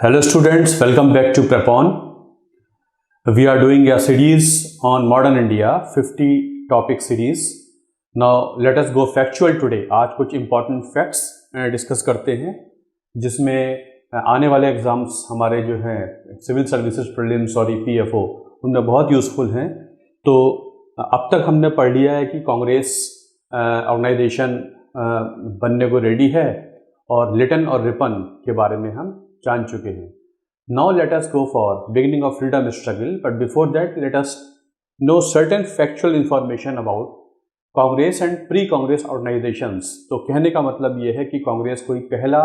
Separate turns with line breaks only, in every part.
Hello students, welcome back to Prepon. We are doing a series on modern India, 50 topic series. Now let us go factual today. आज कुछ important facts discuss करते हैं जिसमें आने वाले exams हमारे जो हैं सिविल सर्विसेज प्रीलिम्स और ईपीएफओ उनमें बहुत यूज़फुल हैं। तो अब तक हमने पढ़ लिया है कि कांग्रेस ऑर्गेनाइजेशन बनने को रेडी है और लिटन और रिपन के बारे में हम जान चुके हैं। Now let us go for beginning of freedom struggle, but before that let us know certain factual information about Congress and pre Congress organisations. तो कहने का मतलब ये है कि कांग्रेस कोई पहला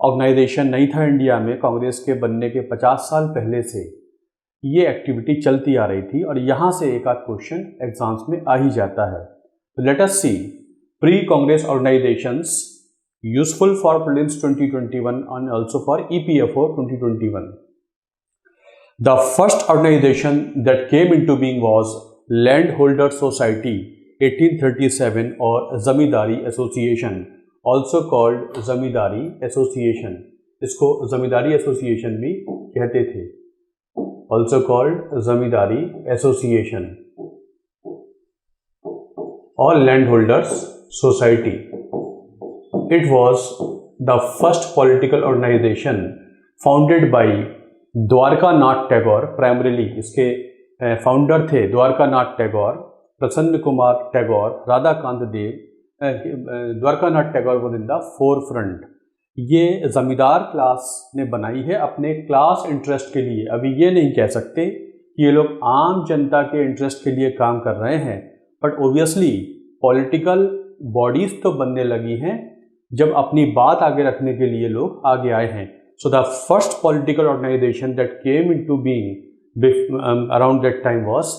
ऑर्गेनाइजेशन नहीं था इंडिया में। कांग्रेस के बनने के 50 साल पहले से ये एक्टिविटी चलती आ रही थी और यहाँ से एक आध क्वेश्चन एग्जाम्स में आ ही जाता है। तो let us see pre Congress organisations useful for prelims 2021 and also for EPFO 2021. The first organization that came into being was Landholder Society 1837 or Zamindari Association, also called Zamindari Association. इसको जमींदारी association भी कहते थे, also called Zamindari Association or Landholders Society. It was the first political organization founded by Dwarka Nath Tagore. Primarily इसके founder थे Dwarka Nath Tagore, Prasanna Kumar Tagore, Radhakant Dev. Dwarka Nath Tagore was in the forefront. ये zamindar class ने बनाई है अपने क्लास इंटरेस्ट के लिए। अभी ये नहीं कह सकते कि ये लोग आम जनता के इंटरेस्ट के लिए काम कर रहे हैं, बट ओबियसली पॉलिटिकल बॉडीज तो बनने लगी हैं जब अपनी बात आगे रखने के लिए लोग आगे आए हैं। So the first political organization that came into being around that time was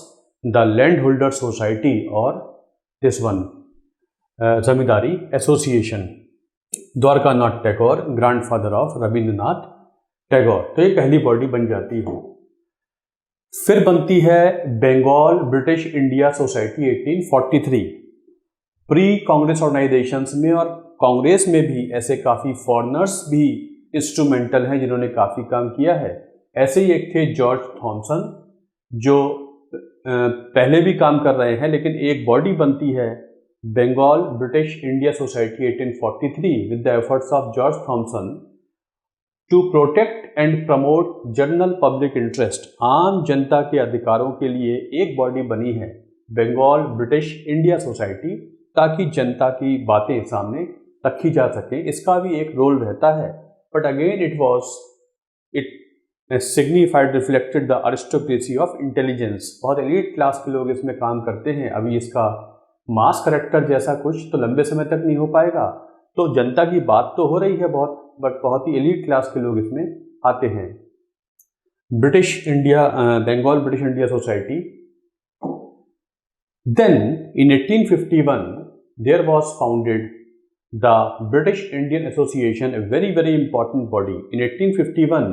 the land holder society और this one zamindari association. Dwarka Nath Tagore, grandfather of Rabindranath Tagore. तो ये पहली बॉडी बन जाती है। फिर बनती है Bengal British India society 1843। Pre Congress organisations में और कांग्रेस में भी ऐसे काफ़ी फॉरेनर्स भी इंस्ट्रूमेंटल हैं जिन्होंने काफ़ी काम किया है। ऐसे ही एक थे जॉर्ज थॉमसन जो पहले भी काम कर रहे हैं, लेकिन एक बॉडी बनती है Bengal British India society 1843 with the efforts of George Thomson to protect and promote general public interest. आम जनता के अधिकारों के लिए एक बॉडी बनी है बंगाल ब्रिटिश इंडिया सोसाइटी, ताकि जनता की बातें सामने रखी जा सके। इसका भी एक रोल रहता है, but again it signified reflected the aristocracy of intelligence. बहुत एलीट क्लास के लोग इसमें काम करते हैं। अभी इसका मास करेक्टर जैसा कुछ तो लंबे समय तक नहीं हो पाएगा। तो जनता की बात तो हो रही है बहुत, बट बहुत ही एलीट क्लास के लोग इसमें आते हैं। British India, Bengal British India society. Then in 1851 there was founded the British Indian Association, a very important body. In 1851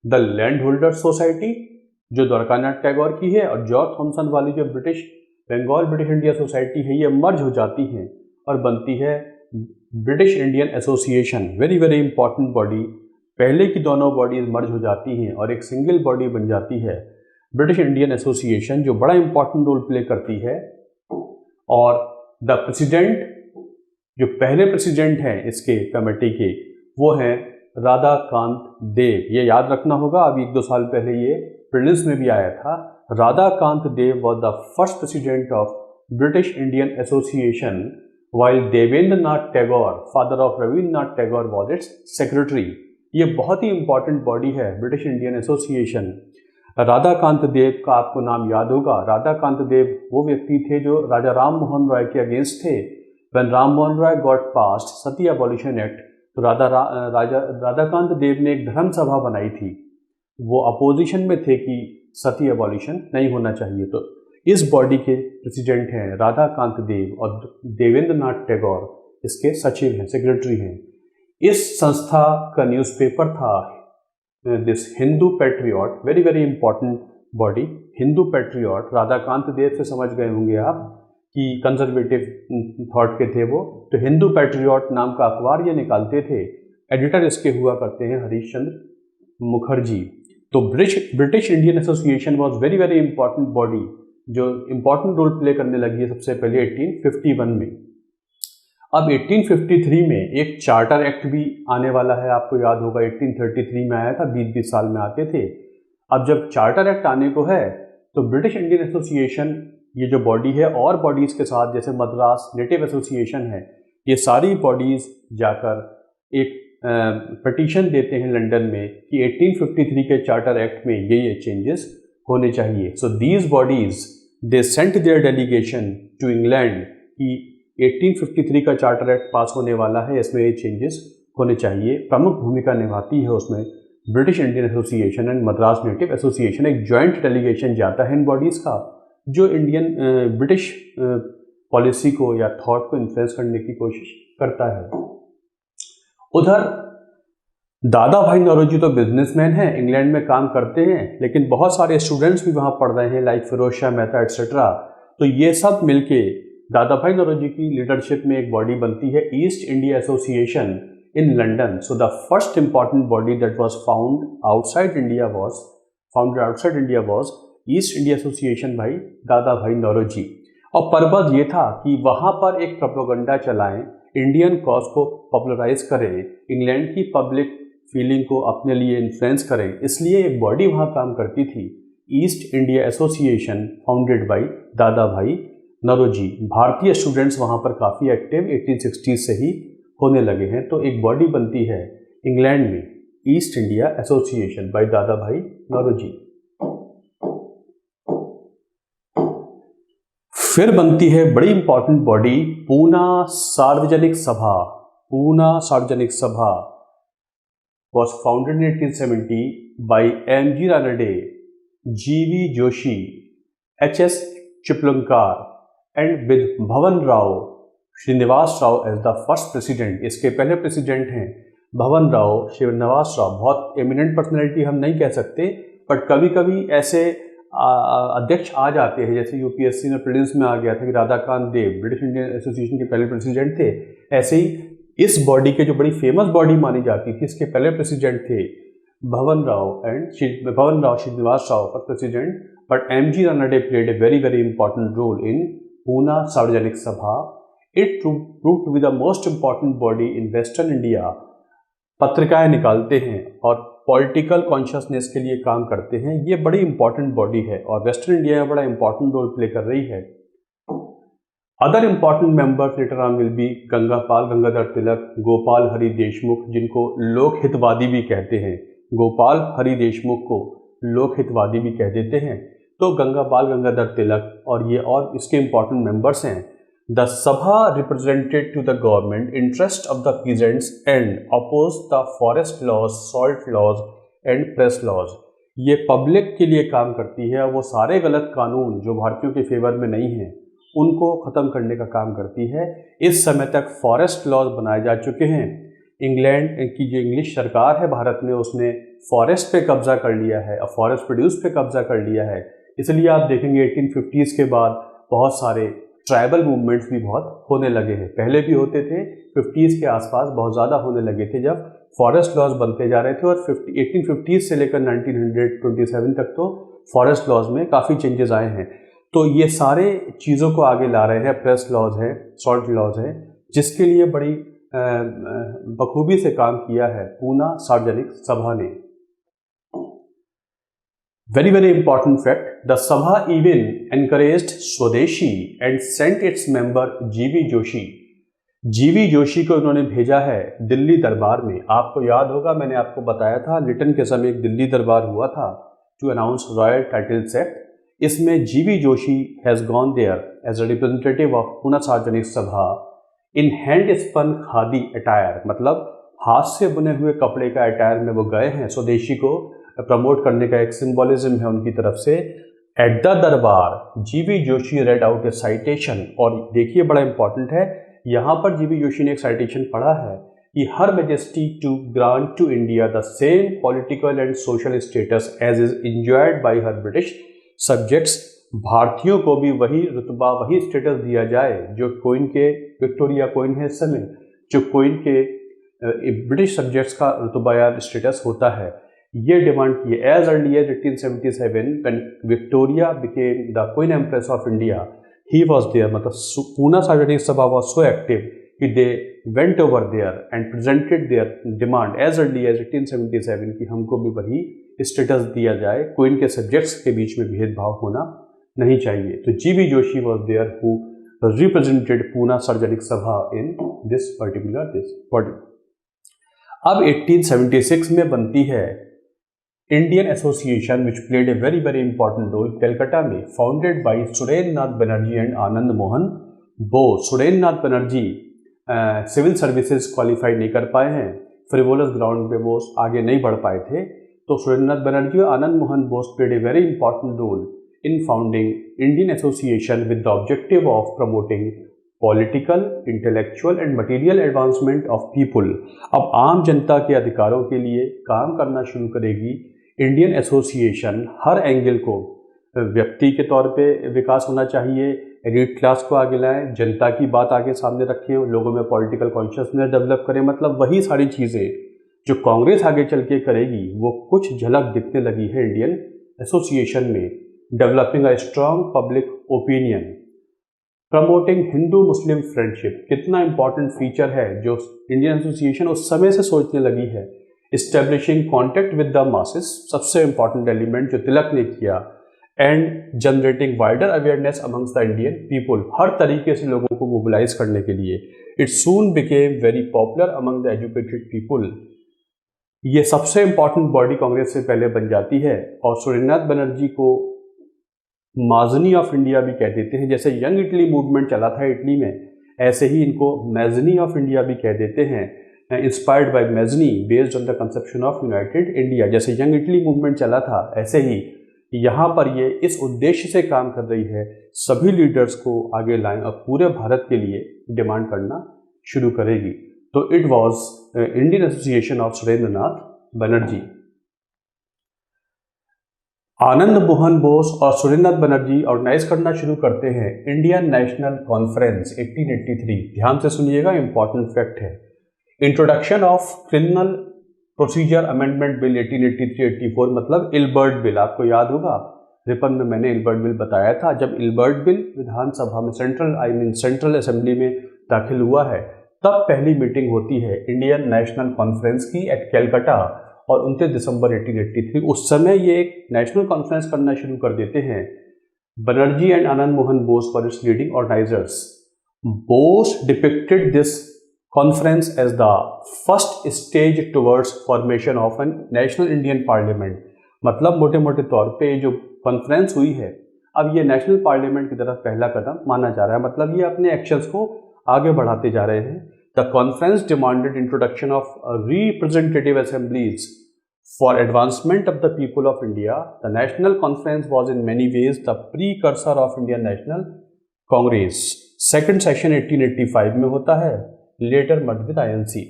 the Landholder Society जो द्वारका नाथ टैगोर की है और जॉर्ज थॉमसन वाली जो British Bengal British India society है, ये मर्ज हो जाती हैं और बनती है British Indian association. Very important body. पहले की दोनों बॉडीज मर्ज हो जाती हैं और एक सिंगल बॉडी बन जाती है ब्रिटिश इंडियन एसोसिएशन, जो बड़ा इंपॉर्टेंट रोल प्ले करती है। और द प्रेसिडेंट, जो पहले प्रेसिडेंट हैं इसके कमेटी के, वो हैं राधाकांत देव। ये याद रखना होगा, अभी 1-2 साल पहले ये प्रीलिम्स में भी आया था। Radhakant Dev was the first president of British Indian Association, while Devendra Nath Tagore, father of Rabindranath Tagore, was its secretary. ये बहुत ही इंपॉर्टेंट बॉडी है British Indian Association. Radhakant Dev का आपको नाम याद होगा। राधाकांत देव वो व्यक्ति थे जो राजा राम मोहन रॉय के अगेंस्ट थे। When Ram Mohan Roy got past Sati abolition act, तो राधाकांत देव ने एक धर्म सभा बनाई थी। वो अपोजिशन में थे कि सती अबॉलिशन नहीं होना चाहिए। तो इस बॉडी के प्रेसिडेंट हैं राधाकांत देव और देवेंद्र नाथ टैगोर इसके सचिव हैं, सेक्रेटरी हैं। इस संस्था का न्यूज़पेपर था this Hindu Patriot, very important body, Hindu Patriot. Radhakant Deb से समझ गए होंगे आप कि कंजर्वेटिव थॉट के थे वो। तो हिंदू पैट्रियट नाम का अखबार ये निकालते थे। एडिटर इसके हुआ करते हैं हरीश चंद्र मुखर्जी। तो British Indian association was very very important body जो इंपॉर्टेंट रोल प्ले करने लगी है सबसे पहले 1851 में। अब 1853 में एक चार्टर एक्ट भी आने वाला है, आपको याद होगा 1833 में आया था, 20-20 साल में आते थे। अब जब चार्टर एक्ट आने को है तो ब्रिटिश इंडियन एसोसिएशन ये जो बॉडी है और बॉडीज़ के साथ जैसे मद्रास नेटिव एसोसिएशन है, ये सारी बॉडीज़ जाकर एक पिटीशन देते हैं लंदन में कि 1853 के चार्टर एक्ट में ये चेंजेस होने चाहिए। So these bodies they sent their delegation to England कि 1853 का चार्टर एक्ट पास होने वाला है, इसमें ये चेंजेस होने चाहिए। प्रमुख भूमिका निभाती है उसमें British Indian association and Madras native association. एक जॉइंट डेलीगेशन जाता है इन बॉडीज़ का जो इंडियन ब्रिटिश पॉलिसी को या थॉट को इन्फ्लुएंस करने की कोशिश करता है। उधर दादा भाई नौरोजी तो बिजनेसमैन हैं, इंग्लैंड में काम करते हैं, लेकिन बहुत सारे स्टूडेंट्स भी वहाँ पढ़ रहे हैं लाइक फिरोज शाह मेहता एट्सेट्रा। तो ये सब मिलके दादा भाई नौरोजी की लीडरशिप में एक बॉडी बनती है east India association in London. So the first important body that was founded outside India was east India association भाई दादा भाई नौरोजी। और पर्पज ये था कि वहाँ पर एक प्रोपेगेंडा चलाएं, इंडियन कॉज को पॉपुलराइज करें, इंग्लैंड की पब्लिक फीलिंग को अपने लिए इन्फ्लुएंस करें, इसलिए एक बॉडी वहाँ काम करती थी east India association founded by दादा भाई नौरोजी। भारतीय स्टूडेंट्स वहाँ पर काफ़ी एक्टिव 1860 से ही होने लगे हैं। तो एक बॉडी बनती है इंग्लैंड में ईस्ट इंडिया एसोसिएशन बाय दादा भाई नौरोजी। फिर बनती है बड़ी इंपॉर्टेंट बॉडी पूना सार्वजनिक सभा। पूना सार्वजनिक सभा was founded in 1870 by M.G. Ranade, G.V. Joshi, H.S. Chiplankar and with Bhavan Rao Shrinivas Rao as the first president. इसके पहले प्रेसिडेंट हैं भवन राव श्रीनिवास राव। बहुत एमिनेंट पर्सनैलिटी हम नहीं कह सकते, बट कभी कभी ऐसे अध्यक्ष आ जाते हैं, जैसे यूपीएससी में प्रीलिम्स में आ गया था कि राधाकांत देव ब्रिटिश इंडियन एसोसिएशन के पहले प्रेसिडेंट थे। ऐसे ही इस बॉडी के जो बड़ी फेमस बॉडी मानी जाती थी, इसके पहले प्रेसिडेंट थे Bhavan Rao Shrinivas Rao first president, but M G. Ranade played a very very important role in Poona Sarvajanik Sabha. It prove to be the most important body in western India. पत्रिकाएं निकालते हैं और पॉलिटिकल कॉन्शियसनेस के लिए काम करते हैं। ये बड़ी इंपॉर्टेंट बॉडी है और वेस्टर्न इंडिया में बड़ा इंपॉर्टेंट रोल प्ले कर रही है। Other important members later on will be Gangadhar Tilak, Gopal Hari Deshmukh, जिनको लोक हितवादी भी कहते हैं। गोपाल हरि देशमुख को लोक हितवादी भी कह देते हैं। तो गंगाधर तिलक और ये और इसके इंपॉर्टेंट मेंबर्स हैं। The Sabha represented to the government interest of the peasants and oppose the forest laws, salt laws and press laws. ये पब्लिक के लिए काम करती है और वो सारे गलत कानून जो भारतीयों के फेवर में नहीं हैं उनको ख़त्म करने का काम करती है। इस समय तक फॉरेस्ट लॉज बनाए जा चुके हैं। इंग्लैंड की जो इंग्लिश सरकार है भारत में, उसने फॉरेस्ट पे कब्जा कर लिया है और फॉरेस्ट प्रोड्यूस पे कब्जा कर लिया है। इसलिए आप देखेंगे 1850s के बाद बहुत सारे ट्राइबल मूवमेंट्स भी बहुत होने लगे हैं। पहले भी होते थे, 50s के आसपास बहुत ज़्यादा होने लगे थे जब फॉरेस्ट लॉज बनते जा रहे थे। और 1850s से लेकर 1927 तक तो फॉरेस्ट लॉज में काफ़ी चेंजेस आए हैं। तो ये सारे चीज़ों को आगे ला रहे हैं। प्रेस लॉज है, सॉल्ट लॉज है, जिसके लिए बड़ी बखूबी से काम किया है पूना सार्वजनिक सभा ने। Very very important fact, the Sabha even encouraged स्वदेशी and sent its member G.V. Joshi. G.V. Joshi को उन्होंने भेजा है दिल्ली दरबार में। आपको याद होगा मैंने आपको बताया था लिटन के समय एक दिल्ली दरबार हुआ था to announce royal titles act। इसमें G.V. Joshi has gone there as a representative of Poona Sarvajanik सभा in hand spun khadi attire, मतलब हाथ से बुने हुए कपड़े का अटायर में वो गए हैं। स्वदेशी को प्रमोट करने का एक सिंबॉलिज्म है उनकी तरफ से। एट द दरबार G.V. जोशी रेड आउट ए साइटेशन। और देखिए बड़ा इंपॉर्टेंट है, यहाँ पर G.V. जोशी ने एक साइटेशन पढ़ा है कि her majesty to grant to India the same political and social status as is enjoyed by her British subjects. भारतीयों को भी वही रुतबा, वही स्टेटस दिया जाए जो कोइन के, विक्टोरिया कोइन है इस समय, जो कोइन के ब्रिटिश सब्जेक्ट्स का रुतबा या स्टेटस होता है। ये डिमांड की as early as 1877 when Victoria became the queen empress of India, he was there. मतलब Poona Sarvajanik Sabha was so active कि they went over there and presented their demand as early as 1877 कि हमको भी वही स्टेटस दिया जाए, क्वीन के सब्जेक्ट्स के बीच में भेदभाव होना नहीं चाहिए। तो GB Joshi was there who represented Poona Sarvajanik Sabha in this particular body. अब 1876 में बनती है Indian Association which played a very very important role Calcutta में, founded by Surendra Nath Banerjee and Anand Mohan Bose. Surendra Nath Banerjee civil services qualify नहीं कर पाए हैं, फ्रिवोलस ग्राउंड पे बोस आगे नहीं बढ़ पाए थे, तो सुरेंद्र नाथ बनर्जी और Anand Mohan Bose played a very important role in founding Indian Association with the objective of promoting political, intellectual and material advancement of people. अब आम जनता के अधिकारों के लिए काम करना शुरू करेगी इंडियन एसोसिएशन। हर एंगल को व्यक्ति के तौर पे विकास होना चाहिए, एलीट क्लास को आगे लाएं, जनता की बात आगे सामने रखें, लोगों में पॉलिटिकल कॉन्शियसनेस डेवलप करें। मतलब वही सारी चीज़ें जो कांग्रेस आगे चल के करेगी वो कुछ झलक दिखने लगी है इंडियन एसोसिएशन में। Developing a strong public opinion, promoting Hindu Muslim friendship, कितना इंपॉर्टेंट फीचर है जो इंडियन एसोसिएशन उस समय से सोचने लगी है। Establishing contact with the masses, सबसे इंपॉर्टेंट एलिमेंट जो तिलक ने किया। And generating wider awareness amongst the Indian people, हर तरीके से लोगों को मोबिलाइज करने के लिए। It soon became very popular among the educated people. ये सबसे इंपॉर्टेंट बॉडी कांग्रेस से पहले बन जाती है और सुरेंद्रनाथ बनर्जी को माजनी ऑफ इंडिया भी कह देते हैं। जैसे यंग इटली मूवमेंट चला था इटली में, ऐसे ही इनको मैजनी ऑफ इंडिया भी कह देते हैं, inspired by Mazzini based on the conception of United India. जैसे यंग इटली मूवमेंट चला था, ऐसे ही यहाँ पर ये इस उद्देश्य से काम कर रही है, सभी लीडर्स को आगे लाएं और पूरे भारत के लिए डिमांड करना शुरू करेगी। तो it was Indian Association of Surendranath Banerjee. Anand Mohan Bose और सुरेंद्रनाथ बनर्जी ऑर्गेनाइज करना शुरू करते हैं इंडियन नेशनल कॉन्फ्रेंस 1883। ध्यान से सुनिएगा, इंपॉर्टेंट फैक्ट है। Introduction of criminal procedure amendment bill 1883-84, मतलब इलबर्ट बिल। आपको याद होगा रिपन में मैंने इलबर्ट बिल बताया था। जब इलबर्ट बिल विधानसभा में सेंट्रल असेंबली में दाखिल हुआ है, तब पहली मीटिंग होती है इंडियन नेशनल कॉन्फ्रेंस की एट कैलकाटा और 29 दिसंबर 1883। उस समय ये एक नेशनल कॉन्फ्रेंस करना शुरू कर देते हैं। Banerjee and Anand Mohan Bose were its leading organisers. Bose depicted this conference as the first stage towards formation of a national Indian parliament। मतलब मोटे मोटे तौर पे जो कॉन्फ्रेंस हुई है, अब ये नेशनल पार्लियामेंट की तरफ पहला कदम माना जा रहा है। मतलब ये अपने एक्शंस को आगे बढ़ाते जा रहे हैं। The conference demanded introduction of representative assemblies for advancement of the people of India. The national conference was in many ways the precursor of Indian national Congress. Second session 1885 में होता है, लेटर मर्ज विद INC।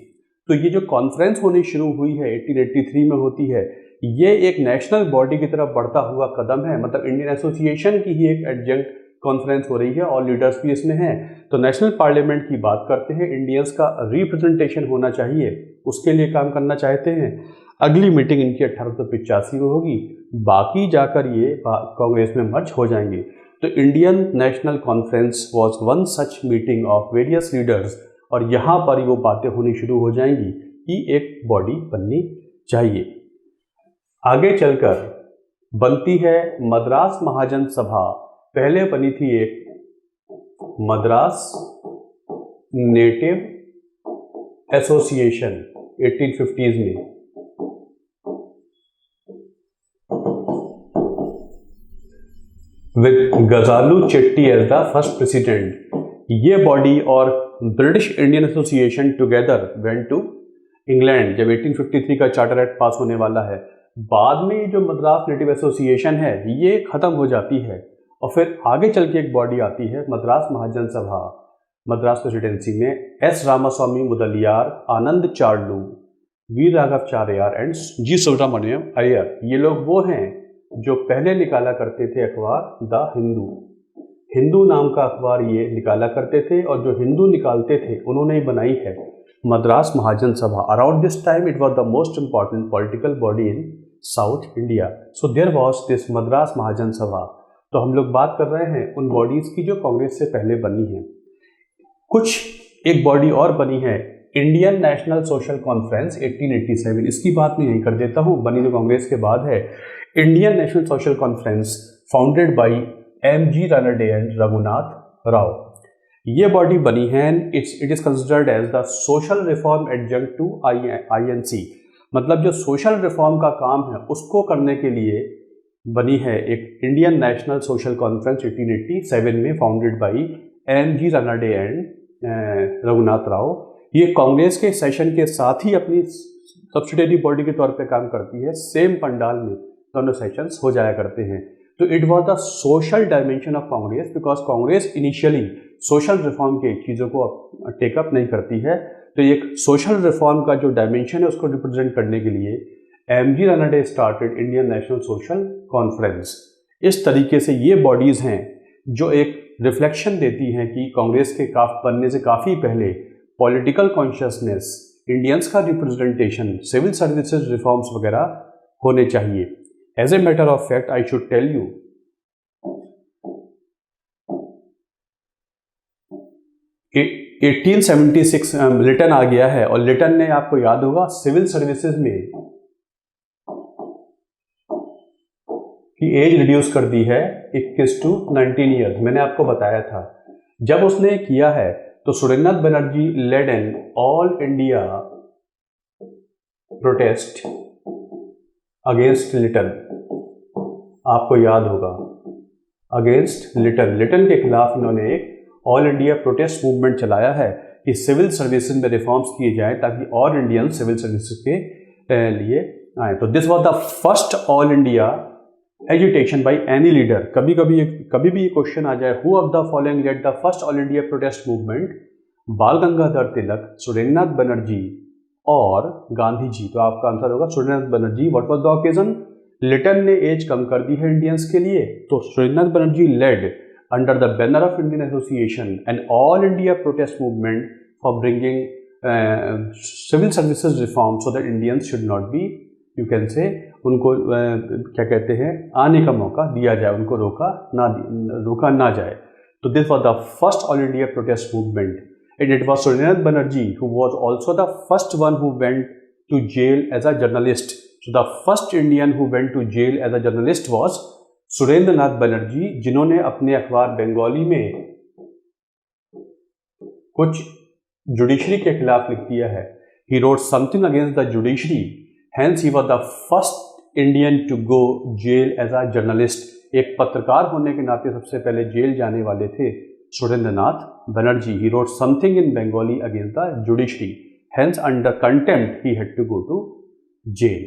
तो ये जो conference होनी शुरू हुई है 1883 में होती है, ये एक नेशनल बॉडी की तरफ बढ़ता हुआ कदम है। मतलब इंडियन एसोसिएशन की ही एक एडजंक्ट कॉन्फ्रेंस हो रही है और लीडर्स भी इसमें हैं। तो नेशनल पार्लियामेंट की बात करते हैं, इंडियंस का रिप्रेजेंटेशन होना चाहिए, उसके लिए काम करना चाहते हैं। अगली मीटिंग इनकी 1885 में होगी, बाकी जाकर ये कांग्रेस में मर्ज हो जाएंगे। तो Indian national conference was one such meeting of various leaders, और यहाँ पर वो बातें होनी शुरू हो जाएंगी कि एक बॉडी बननी चाहिए। आगे चलकर बनती है मद्रास महाजन सभा। पहले बनी थी एक मद्रास नेटिव एसोसिएशन 1850s में। With Gajalu Chetty as the first president. ये बॉडी और British Indian Association together went to England जब 1853 का चार्टर एक्ट पास होने वाला है। बाद में जो मद्रास नेटिव एसोसिएशन है ये खत्म हो जाती है और फिर आगे चल के एक बॉडी आती है मद्रास महाजन सभा। मद्रास प्रेसिडेंसी में S Ramaswamy Mudaliar, Ananda Charlu, Veera Raghavacharya and G Subramania Iyer, ये लोग वो हैं जो पहले निकाला करते थे अखबार द हिंदू। हिंदू नाम का अखबार ये निकाला करते थे और जो हिंदू निकालते थे उन्होंने ही बनाई है Madras Mahajan Sabha. Around this time it was the most important political body in South India. So there was this Madras Mahajan Sabha. तो हम लोग बात कर रहे हैं उन बॉडीज़ की जो कांग्रेस से पहले बनी हैं। कुछ एक बॉडी और बनी है, इंडियन नेशनल सोशल कॉन्फ्रेंस 1887। इसकी बात मैं यहीं कर देता हूँ, बनी जो कांग्रेस के बाद है। Indian national social conference founded by M.G. Ranade and Raghunath Rao. ये बॉडी बनी है, it is considered as the social reform adjunct to INC। मतलब जो सोशल रिफॉर्म का काम है उसको करने के लिए बनी है एक इंडियन नेशनल सोशल कॉन्फ्रेंस 1887 में, founded by M.G. Ranade and Raghunath Rao. ये कांग्रेस के सेशन के साथ ही अपनी सब्सिडियरी बॉडी के तौर पे काम करती है। सेम पंडाल में दोनों सेशंस हो जाया करते हैं। तो it was the social dimension of Congress, because Congress initially social reform के चीज़ों को टेकअप नहीं करती है। तो एक सोशल रिफॉर्म का जो डायमेंशन है उसको रिप्रेजेंट करने के लिए M.G. Ranade started Indian national social conference. इस तरीके से ये बॉडीज़ हैं जो एक रिफ्लेक्शन देती हैं कि कांग्रेस के बनने से काफ़ी पहले पॉलिटिकल कॉन्शियसनेस, इंडियंस का रिप्रेजेंटेशन, सिविल सर्विसेज रिफॉर्म्स वगैरह होने चाहिए। As a matter of fact I should tell you 1876 Lytton आ गया है, और लिटन ने, आपको याद होगा, सिविल सर्विसेज में की एज रिड्यूस कर दी है 21 to 19 ईयर्स। मैंने आपको बताया था जब उसने किया है तो Surendranath Banerjee led an all India protest against Lytton. आपको याद होगा, अगेंस्ट लिटन के खिलाफ इन्होंने एक ऑल इंडिया प्रोटेस्ट मूवमेंट चलाया है कि सिविल सर्विसेज में रिफॉर्म्स किए जाएं ताकि और इंडियन सिविल सर्विसेज के लिए आए। तो this was the first all India agitation by any leader. कभी भी ये क्वेश्चन आ जाए, who of the following led the first all India protest movement? Bal Gangadhar तिलक, सुरेंद्रनाथ बनर्जी और गांधी जी। तो आपका आंसर होगा Surendranath Banerjee. What was the occasion? Lytton ने एज कम कर दी है इंडियंस के लिए, तो Surendranath Banerjee led under the banner of Indian association and all India protest movement for bringing civil services reform so that Indians should not be, you can say, उनको क्या कहते हैं, आने का मौका दिया जाए, उनको रोका ना जाए। तो this was the first all India protest movement and it was Surendranath Banerjee who was also the first one who went to jail as a journalist. So the first Indian who went to jail as a journalist was Surendranath Banerjee, जिन्होंने अपने अखबार बंगाली में कुछ judiciary के खिलाफ लिख दिया है। He wrote something against the judiciary, hence he was the first Indian to go jail as a journalist। एक पत्रकार होने के नाते सबसे पहले जेल जाने वाले थे Surendranath Banerjee. He wrote something in Bengali against the judiciary, hence under contempt he had to go to jail।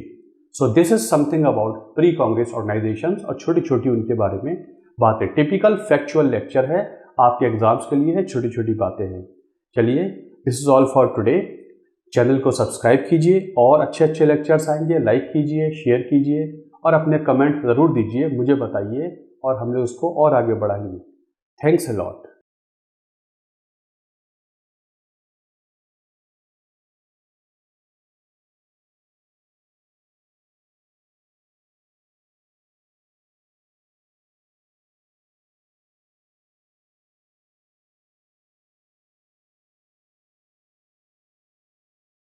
So this is something about pre-Congress organizations, और छोटी छोटी उनके बारे में बातें। टिपिकल फैक्चुअल लेक्चर है, आपके एग्जाम्स के लिए है, छोटी छोटी बातें हैं। चलिए, this is all for today. Channel को सब्सक्राइब कीजिए और अच्छे लेक्चर्स आएंगे, लाइक कीजिए, शेयर कीजिए और अपने कमेंट ज़रूर दीजिए, मुझे बताइए और हम लोग उसको और आगे बढ़ाएंगे। Thanks a lot.